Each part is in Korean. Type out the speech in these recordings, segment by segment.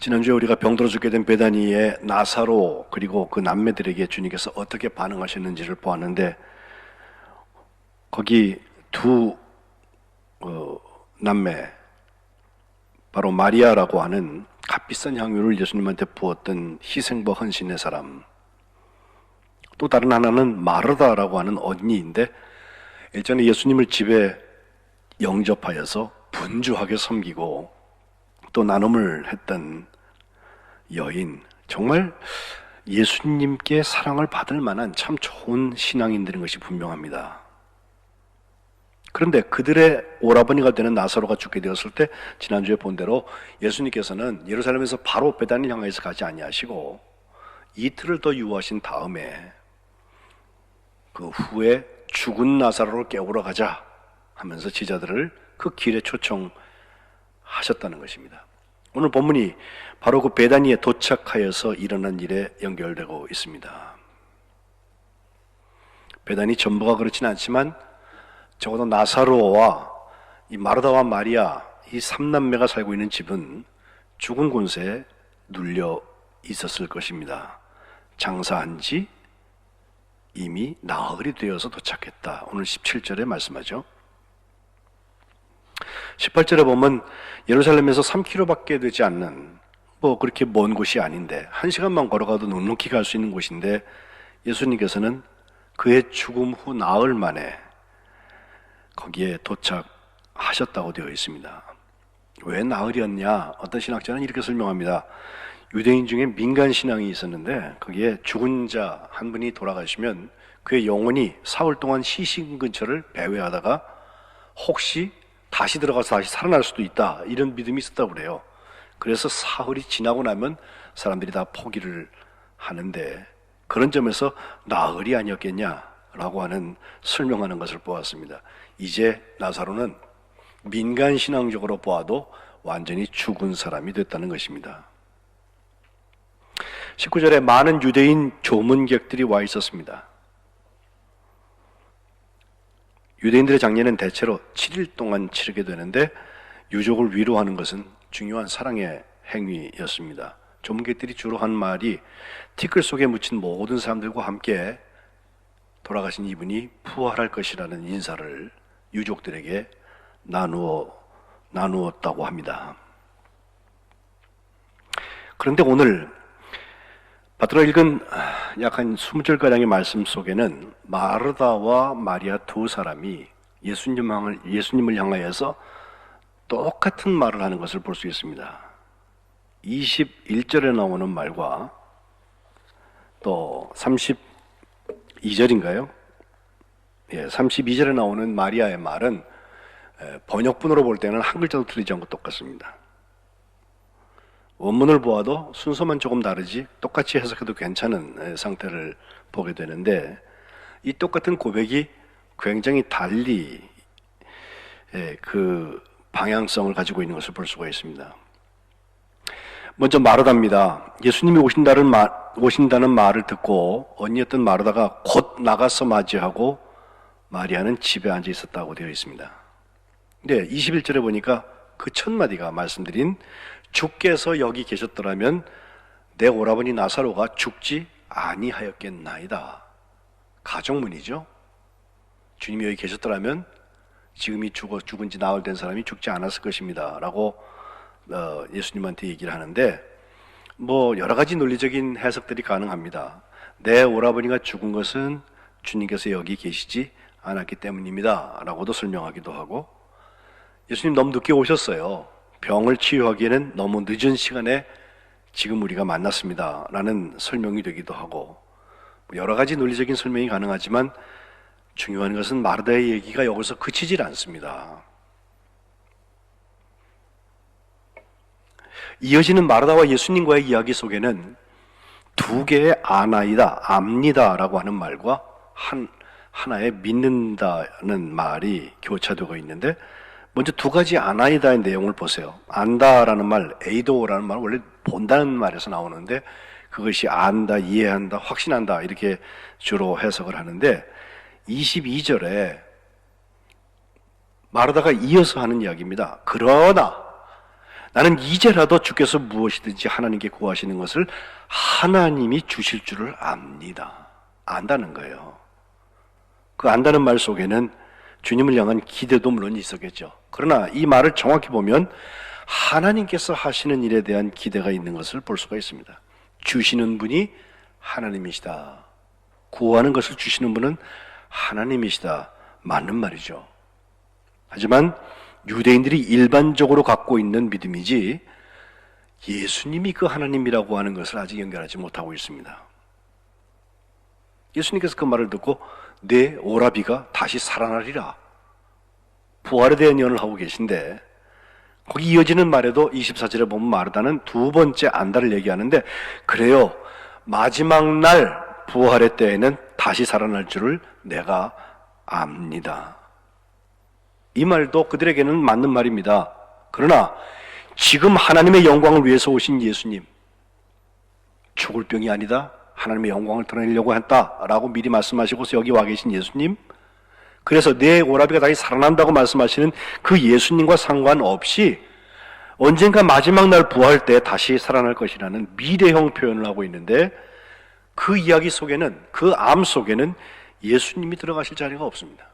지난주에 우리가 병들어 죽게 된 베다니의 나사로 그리고 그 남매들에게 주님께서 어떻게 반응하셨는지를 보았는데, 거기 두 남매, 바로 마리아라고 하는 값비싼 향유를 예수님한테 부었던 희생과 헌신의 사람, 또 다른 하나는 마르다라고 하는 언니인데, 일전에 예수님을 집에 영접하여서 분주하게 섬기고 또 나눔을 했던 여인, 정말 예수님께 사랑을 받을 만한 참 좋은 신앙인들인 것이 분명합니다. 그런데 그들의 오라버니가 되는 나사로가 죽게 되었을 때, 지난주에 본 대로 예수님께서는 예루살렘에서 바로 베다니를 향해서 가지 아니하시고 이틀을 더 유하신 다음에 그 후에 죽은 나사로를 깨우러 가자 하면서 제자들을 그 길에 초청하셨다는 것입니다. 오늘 본문이 바로 그 베다니에 도착하여서 일어난 일에 연결되고 있습니다. 베다니 전부가 그렇지는 않지만 적어도 나사로와 이 마르다와 마리아, 이 삼남매가 살고 있는 집은 죽은 곳에 눌려 있었을 것입니다. 장사한 지 이미 나흘이 되어서 도착했다. 오늘 17절에 말씀하죠. 18절에 보면 예루살렘에서 3km밖에 되지 않는, 그렇게 먼 곳이 아닌데 1시간만 걸어가도 넉넉히 갈 수 있는 곳인데, 예수님께서는 그의 죽음 후 나흘 만에 거기에 도착하셨다고 되어 있습니다. 왜 나흘이었냐? 어떤 신학자는 이렇게 설명합니다. 유대인 중에 민간 신앙이 있었는데, 거기에 죽은 자 한 분이 돌아가시면 그의 영혼이 사흘 동안 시신 근처를 배회하다가 혹시 다시 들어가서 다시 살아날 수도 있다, 이런 믿음이 있었다고 그래요. 그래서 사흘이 지나고 나면 사람들이 다 포기를 하는데, 그런 점에서 나흘이 아니었겠냐라고 하는 설명하는 것을 보았습니다. 이제 나사로는 민간 신앙적으로 보아도 완전히 죽은 사람이 됐다는 것입니다. 19절에 많은 유대인 조문객들이 와 있었습니다. 유대인들의 장례는 대체로 7일 동안 치르게 되는데, 유족을 위로하는 것은 중요한 사랑의 행위였습니다. 조문객들이 주로 한 말이 티끌 속에 묻힌 모든 사람들과 함께 돌아가신 이분이 부활할 것이라는 인사를 유족들에게 나누었다고 합니다. 그런데 오늘 바트가 읽은 약 한 20절가량의 말씀 속에는 마르다와 마리아 두 사람이 예수님을 향하여서 똑같은 말을 하는 것을 볼 수 있습니다. 21절에 나오는 말과 또 32절인가요? 32절에 나오는 마리아의 말은 번역본으로 볼 때는 한 글자도 틀리지 않고 똑같습니다. 원문을 보아도 순서만 조금 다르지 똑같이 해석해도 괜찮은 상태를 보게 되는데, 이 똑같은 고백이 굉장히 달리 그 방향성을 가지고 있는 것을 볼 수가 있습니다. 먼저 마르다입니다. 예수님이 오신다는 말을 듣고 언니였던 마르다가 곧 나가서 맞이하고, 마리아는 집에 앉아 있었다고 되어 있습니다. 근데 21절에 보니까 그 첫 마디가 말씀드린 주께서 여기 계셨더라면 내 오라버니 나사로가 죽지 아니하였겠나이다. 가정문이죠. 주님이 여기 계셨더라면 지금이 죽은 지 나흘 된 사람이 죽지 않았을 것입니다 라고 예수님한테 얘기를 하는데, 여러 가지 논리적인 해석들이 가능합니다. 내 오라버니가 죽은 것은 주님께서 여기 계시지 않았기 때문입니다 라고도 설명하기도 하고, 예수님 너무 늦게 오셨어요. 병을 치유하기에는 너무 늦은 시간에 지금 우리가 만났습니다 라는 설명이 되기도 하고, 여러 가지 논리적인 설명이 가능하지만 중요한 것은 마르다의 얘기가 여기서 그치질 않습니다. 이어지는 마르다와 예수님과의 이야기 속에는 두 개의 아나이다, 압니다 라고 하는 말과 하나의 믿는다는 말이 교차되고 있는데, 먼저 두 가지 아나이다의 내용을 보세요. 안다라는 말, 에이도라는 말은 원래 본다는 말에서 나오는데, 그것이 안다, 이해한다, 확신한다 이렇게 주로 해석을 하는데, 22절에 마르다가 이어서 하는 이야기입니다. 그러나 나는 이제라도 주께서 무엇이든지 하나님께 구하시는 것을 하나님이 주실 줄을 압니다. 안다는 거예요. 그 안다는 말 속에는 주님을 향한 기대도 물론 있었겠죠. 그러나 이 말을 정확히 보면 하나님께서 하시는 일에 대한 기대가 있는 것을 볼 수가 있습니다. 주시는 분이 하나님이시다. 구하는 것을 주시는 분은 하나님이시다. 맞는 말이죠. 하지만 유대인들이 일반적으로 갖고 있는 믿음이지 예수님이 그 하나님이라고 하는 것을 아직 연결하지 못하고 있습니다. 예수님께서 그 말을 듣고 내 오라비가 다시 살아나리라, 부활에 대한 예언을 하고 계신데, 거기 이어지는 말에도 24절에 보면 마르다는 두 번째 안다를 얘기하는데, 그래요, 마지막 날 부활의 때에는 다시 살아날 줄을 내가 압니다. 이 말도 그들에게는 맞는 말입니다. 그러나 지금 하나님의 영광을 위해서 오신 예수님, 죽을 병이 아니다, 하나님의 영광을 드러내려고 했다라고 미리 말씀하시고서 여기 와 계신 예수님, 그래서 내 오라비가 다시 살아난다고 말씀하시는 그 예수님과 상관없이 언젠가 마지막 날 부활 때 다시 살아날 것이라는 미래형 표현을 하고 있는데, 그 이야기 속에는, 그 암 속에는 예수님이 들어가실 자리가 없습니다.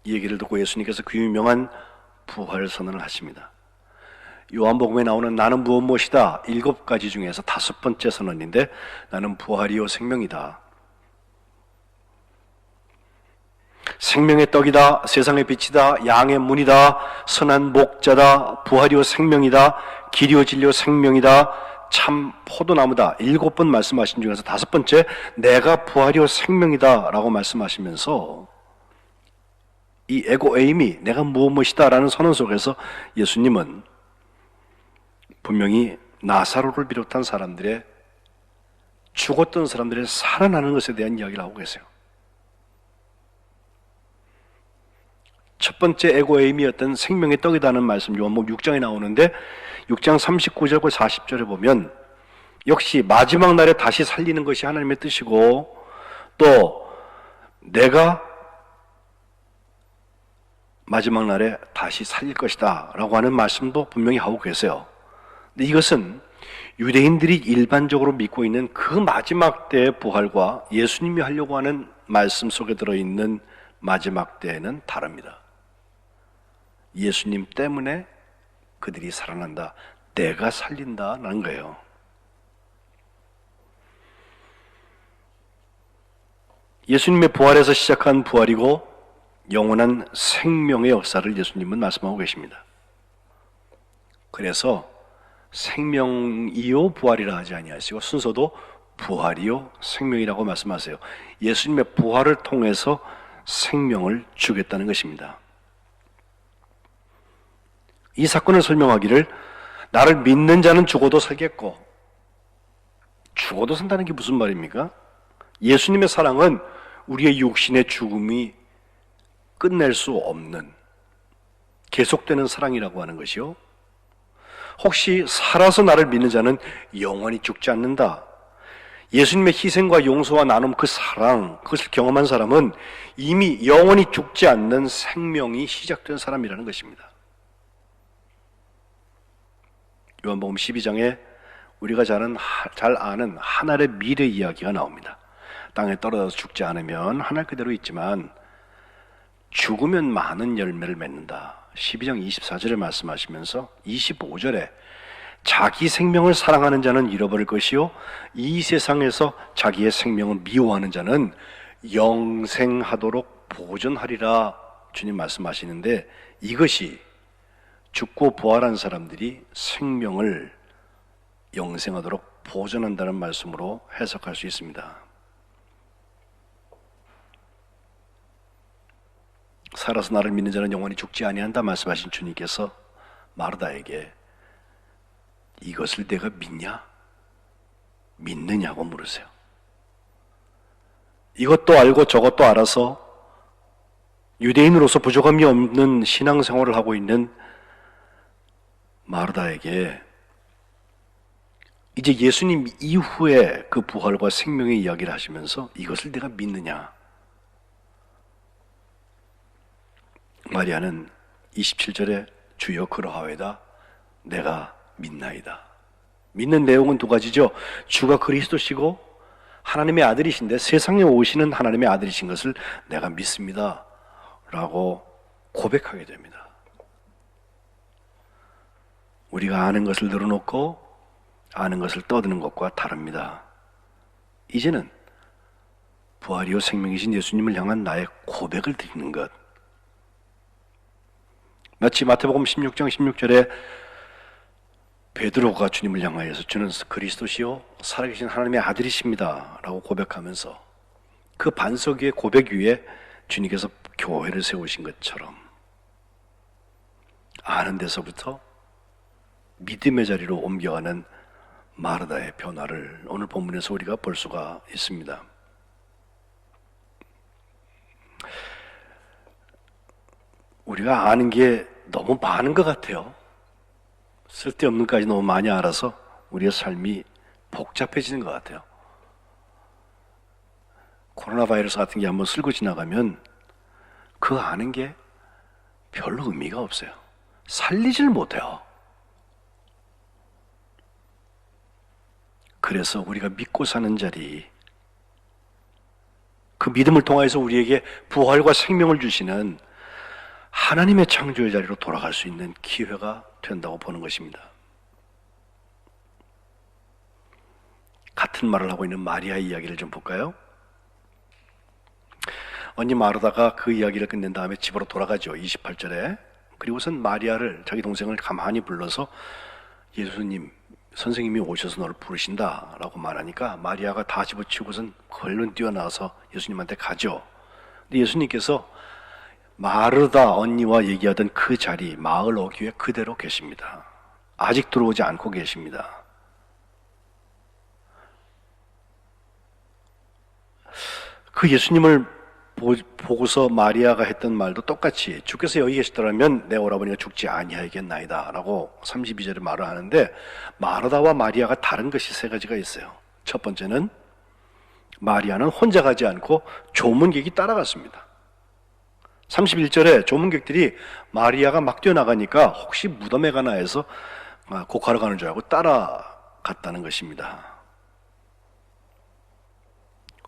이 얘기를 듣고 예수님께서 그 유명한 부활 선언을 하십니다. 요한복음에 나오는 나는 무엇이다 7가지 중에서 5번째 선언인데, 나는 부활이요 생명이다, 생명의 떡이다, 세상의 빛이다, 양의 문이다, 선한 목자다, 부활이요 생명이다, 길이요 진리요 생명이다, 참 포도나무다. 7번 말씀하신 중에서 5번째 내가 부활이요 생명이다 라고 말씀하시면서 이 에고 에이미, 내가 무엇이다 라는 선언 속에서 예수님은 분명히 나사로를 비롯한 사람들의, 죽었던 사람들의 살아나는 것에 대한 이야기를 하고 계세요. 첫 번째 에고 에이미였던 생명의 떡이라는 말씀 요한복음 6장에 나오는데, 6장 39절과 40절에 보면 역시 마지막 날에 다시 살리는 것이 하나님의 뜻이고, 또 내가 마지막 날에 다시 살릴 것이다 라고 하는 말씀도 분명히 하고 계세요. 근데 이것은 유대인들이 일반적으로 믿고 있는 그 마지막 때의 부활과 예수님이 하려고 하는 말씀 속에 들어있는 마지막 때는 다릅니다. 예수님 때문에 그들이 살아난다, 내가 살린다라는 거예요. 예수님의 부활에서 시작한 부활이고 영원한 생명의 역사를 예수님은 말씀하고 계십니다. 그래서 생명이요 부활이라 하지 아니하시고 순서도 부활이요 생명이라고 말씀하세요. 예수님의 부활을 통해서 생명을 주겠다는 것입니다. 이 사건을 설명하기를 나를 믿는 자는 죽어도 살겠고, 죽어도 산다는 게 무슨 말입니까? 예수님의 사랑은 우리의 육신의 죽음이 끝낼 수 없는 계속되는 사랑이라고 하는 것이요, 혹시 살아서 나를 믿는 자는 영원히 죽지 않는다, 예수님의 희생과 용서와 나눔 그 사랑, 그것을 경험한 사람은 이미 영원히 죽지 않는 생명이 시작된 사람이라는 것입니다. 요한복음 12장에 우리가 잘 아는 하늘의 미래 이야기가 나옵니다. 땅에 떨어져서 죽지 않으면 하늘 그대로 있지만 죽으면 많은 열매를 맺는다. 12장 24절에 말씀하시면서 25절에 자기 생명을 사랑하는 자는 잃어버릴 것이요 이 세상에서 자기의 생명을 미워하는 자는 영생하도록 보존하리라 주님 말씀하시는데, 이것이 죽고 부활한 사람들이 생명을 영생하도록 보존한다는 말씀으로 해석할 수 있습니다. 살아서 나를 믿는 자는 영원히 죽지 아니한다 말씀하신 주님께서 마르다에게 이것을 내가 믿냐? 믿느냐고 물으세요. 이것도 알고 저것도 알아서 유대인으로서 부족함이 없는 신앙생활을 하고 있는 마르다에게 이제 예수님 이후에 그 부활과 생명의 이야기를 하시면서 이것을 내가 믿느냐? 마리아는 27절에 주여 그러하외다 내가 믿나이다. 믿는 내용은 두 가지죠. 주가 그리스도시고 하나님의 아들이신데 세상에 오시는 하나님의 아들이신 것을 내가 믿습니다 라고 고백하게 됩니다. 우리가 아는 것을 늘어놓고 아는 것을 떠드는 것과 다릅니다. 이제는 부활이요 생명이신 예수님을 향한 나의 고백을 드리는 것. 마치 마태복음 16장 16절에 베드로가 주님을 향하여서 주는 그리스도시요 살아계신 하나님의 아들이십니다 라고 고백하면서 그 반석 위에 고백 위에 주님께서 교회를 세우신 것처럼 아는 데서부터 믿음의 자리로 옮겨가는 마르다의 변화를 오늘 본문에서 우리가 볼 수가 있습니다. 우리가 아는 게 너무 많은 것 같아요. 쓸데없는 것까지 너무 많이 알아서 우리의 삶이 복잡해지는 것 같아요. 코로나 바이러스 같은 게 한번 쓸고 지나가면 그 아는 게 별로 의미가 없어요. 살리질 못해요. 그래서 우리가 믿고 사는 자리, 그 믿음을 통해서 우리에게 부활과 생명을 주시는 하나님의 창조의 자리로 돌아갈 수 있는 기회가 된다고 보는 것입니다. 같은 말을 하고 있는 마리아의 이야기를 좀 볼까요? 언니 마르다가 그 이야기를 끝낸 다음에 집으로 돌아가죠. 28절에. 그리고선 마리아를, 자기 동생을 가만히 불러서 예수님, 선생님이 오셔서 너를 부르신다 라고 말하니까 마리아가 다 집어치우고선 얼른 뛰어나와서 예수님한테 가죠. 근데 예수님께서 마르다 언니와 얘기하던 그 자리, 마을 어귀에 그대로 계십니다. 아직 들어오지 않고 계십니다. 그 예수님을 보고서 마리아가 했던 말도 똑같이 주께서 여기 계시더라면 내 오라버니가 죽지 아니하겠나이다 라고 32절에 말을 하는데, 마르다와 마리아가 다른 것이 세 가지가 있어요. 첫 번째는 마리아는 혼자 가지 않고 조문객이 따라갔습니다. 31절에 조문객들이 마리아가 막 뛰어나가니까 혹시 무덤에 가나 해서 곡하러 가는 줄 알고 따라갔다는 것입니다.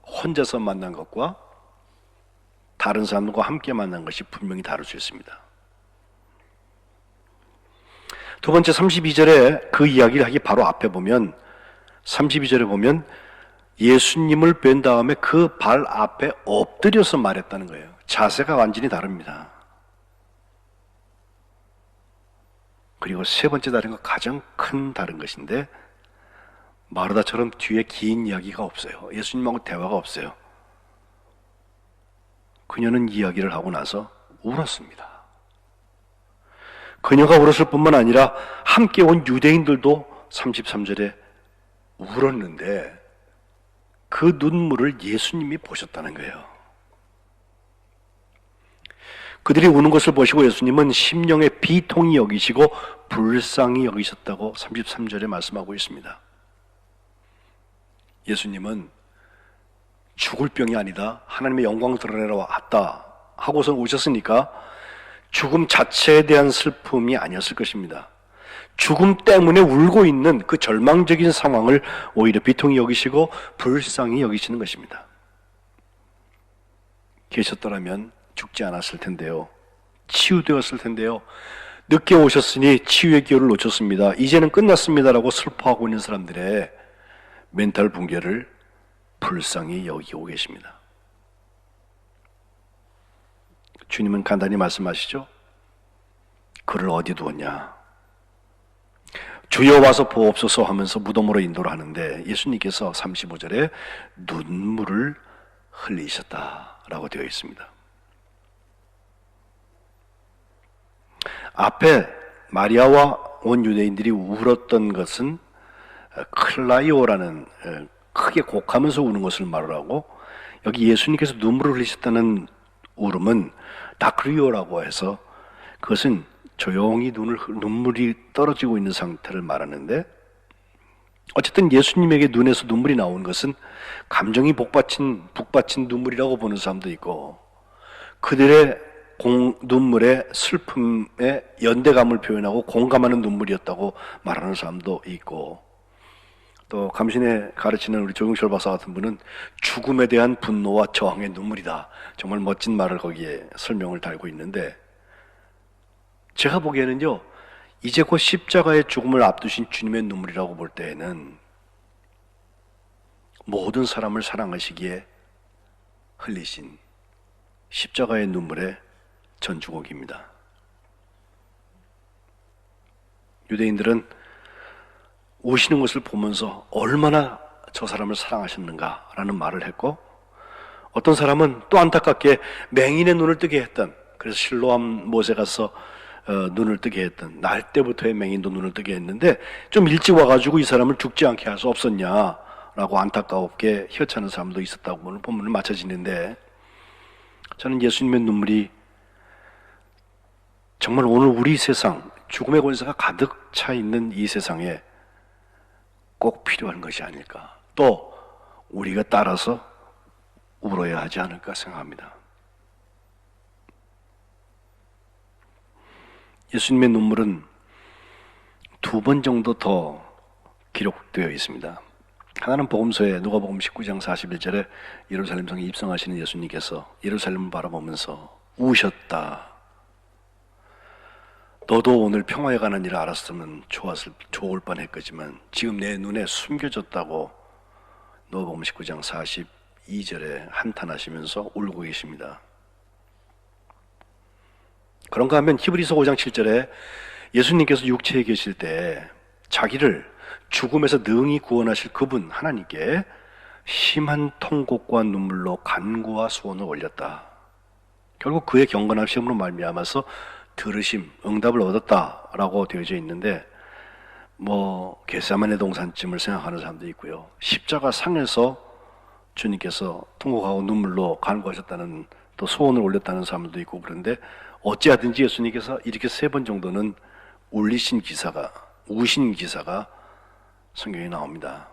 혼자서 만난 것과 다른 사람들과 함께 만난 것이 분명히 다를 수 있습니다. 두 번째 32절에 그 이야기를 하기 바로 앞에 보면 32절에 보면 예수님을 뵌 다음에 그 발 앞에 엎드려서 말했다는 거예요. 자세가 완전히 다릅니다. 그리고 세 번째 다른 것, 가장 큰 다른 것인데, 마르다처럼 뒤에 긴 이야기가 없어요. 예수님하고 대화가 없어요. 그녀는 이야기를 하고 나서 울었습니다. 그녀가 울었을 뿐만 아니라 함께 온 유대인들도 33절에 울었는데 그 눈물을 예수님이 보셨다는 거예요. 그들이 우는 것을 보시고 예수님은 심령의 비통이 여기시고 불쌍히 여기셨다고 33절에 말씀하고 있습니다. 예수님은 죽을 병이 아니다, 하나님의 영광 드러내러 왔다 하고서 오셨으니까 죽음 자체에 대한 슬픔이 아니었을 것입니다. 죽음 때문에 울고 있는 그 절망적인 상황을 오히려 비통히 여기시고 불쌍히 여기시는 것입니다. 계셨더라면 죽지 않았을 텐데요, 치유되었을 텐데요, 늦게 오셨으니 치유의 기회를 놓쳤습니다, 이제는 끝났습니다라고 슬퍼하고 있는 사람들의 멘탈 붕괴를 불쌍히 여기고 계십니다. 주님은 간단히 말씀하시죠. 그를 어디 두었냐? 주여 와서 보옵소서 하면서 무덤으로 인도를 하는데 예수님께서 35절에 눈물을 흘리셨다라고 되어 있습니다. 앞에 마리아와 온 유대인들이 울었던 것은 클라이오라는 크게 곡하면서 우는 것을 말하고, 여기 예수님께서 눈물을 흘리셨다는 울음은 다크리오라고 해서 그것은 조용히 눈물이 떨어지고 있는 상태를 말하는데, 어쨌든 예수님에게 눈에서 눈물이 나온 것은 감정이 북받친 눈물이라고 보는 사람도 있고, 그들의 눈물의 슬픔의 연대감을 표현하고 공감하는 눈물이었다고 말하는 사람도 있고, 또 감신에 가르치는 우리 조용철 박사 같은 분은 죽음에 대한 분노와 저항의 눈물이다. 정말 멋진 말을 거기에 설명을 달고 있는데, 제가 보기에는요, 이제 곧 십자가의 죽음을 앞두신 주님의 눈물이라고 볼 때에는 모든 사람을 사랑하시기에 흘리신 십자가의 눈물의 전주곡입니다. 유대인들은 우시는 것을 보면서 얼마나 저 사람을 사랑하셨는가라는 말을 했고, 어떤 사람은 또 안타깝게 맹인의 눈을 뜨게 했던, 그래서 실로암 못에 가서 눈을 뜨게 했던, 날 때부터의 맹인도 눈을 뜨게 했는데 좀 일찍 와가지고 이 사람을 죽지 않게 할 수 없었냐라고 안타깝게 혀차는 사람도 있었다고 오늘 본문을 맞춰지는데, 저는 예수님의 눈물이 정말 오늘 우리 세상, 죽음의 권세가 가득 차 있는 이 세상에 꼭 필요한 것이 아닐까, 또 우리가 따라서 울어야 하지 않을까 생각합니다. 예수님의 눈물은 2번 정도 더 기록되어 있습니다. 하나는 복음서에 누가복음 19장 41절에 예루살렘 성에 입성하시는 예수님께서 예루살렘을 바라보면서 우셨다. 너도 오늘 평화에 관한 일을 알았으면 좋을 뻔했겠지만 지금 내 눈에 숨겨졌다고 누가복음 19장 42절에 한탄하시면서 울고 계십니다. 그런가 하면 히브리서 5장 7절에 예수님께서 육체에 계실 때 자기를 죽음에서 능히 구원하실 그분 하나님께 심한 통곡과 눈물로 간구와 소원을 올렸다. 결국 그의 경건한 시험으로 말미암아서 들으심, 응답을 얻었다라고 되어져 있는데, 겟세마네 동산쯤을 생각하는 사람도 있고요, 십자가 상에서 주님께서 통곡하고 눈물로 간구하셨다는, 또 소원을 올렸다는 사람들도 있고, 그런데 어찌하든지 예수님께서 이렇게 3번 정도는 우신 기사가 성경에 나옵니다.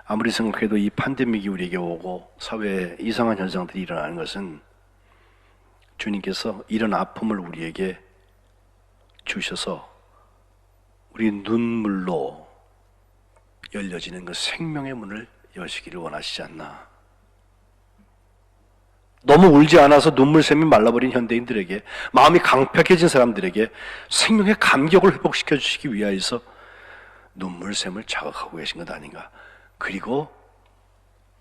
아무리 생각해도 이 팬데믹이 우리에게 오고 사회에 이상한 현상들이 일어나는 것은 주님께서 이런 아픔을 우리에게 주셔서 우리 눈물로 열려지는 그 생명의 문을 여시기를 원하시지 않나. 너무 울지 않아서 눈물샘이 말라버린 현대인들에게, 마음이 강팍해진 사람들에게 생명의 감격을 회복시켜 주시기 위하여서 눈물샘을 자극하고 계신 것 아닌가, 그리고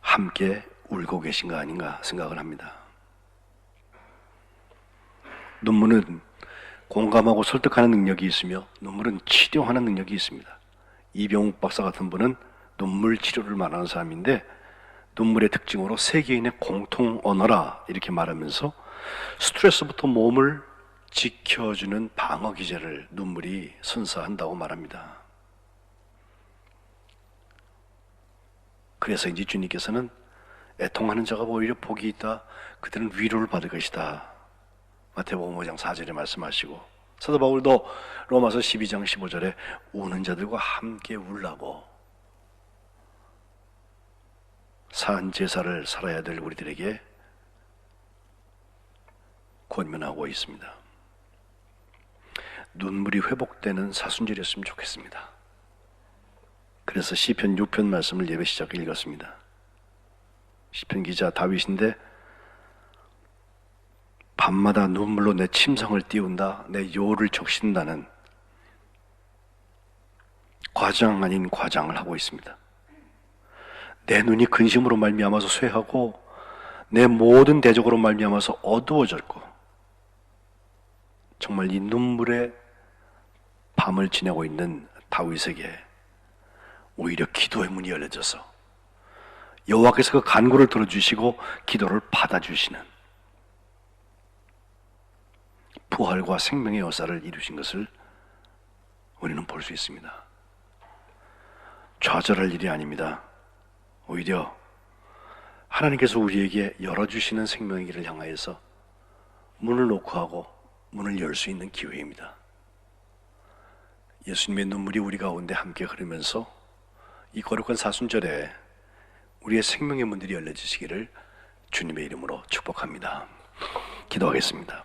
함께 울고 계신 거 아닌가 생각을 합니다. 눈물은 공감하고 설득하는 능력이 있으며 눈물은 치료하는 능력이 있습니다. 이병욱 박사 같은 분은 눈물 치료를 말하는 사람인데, 눈물의 특징으로 세계인의 공통 언어라 이렇게 말하면서 스트레스부터 몸을 지켜주는 방어 기제를 눈물이 선사한다고 말합니다. 그래서 이제 주님께서는 애통하는 자가 오히려 복이 있다, 그들은 위로를 받을 것이다, 마태복음 5장 4절에 말씀하시고, 사도 바울도 로마서 12장 15절에 우는 자들과 함께 울라고 산 제사를 살아야 될 우리들에게 권면하고 있습니다. 눈물이 회복되는 사순절이었으면 좋겠습니다. 그래서 시편 6편 말씀을 예배 시작에 읽었습니다. 시편 기자 다윗인데, 밤마다 눈물로 내 침상을 띄운다, 내 요를 적신다는 과장 아닌 과장을 하고 있습니다. 내 눈이 근심으로 말미암아서 쇠하고 내 모든 대적으로 말미암아서 어두워졌고, 정말 이 눈물의 밤을 지내고 있는 다윗에게 오히려 기도의 문이 열려져서 여호와께서 그 간구를 들어주시고 기도를 받아주시는 부활과 생명의 역사를 이루신 것을 우리는 볼 수 있습니다. 좌절할 일이 아닙니다. 오히려 하나님께서 우리에게 열어주시는 생명의 길을 향하여서 문을 놓고 하고 문을 열 수 있는 기회입니다. 예수님의 눈물이 우리 가운데 함께 흐르면서 이 거룩한 사순절에 우리의 생명의 문들이 열려지시기를 주님의 이름으로 축복합니다. 기도하겠습니다.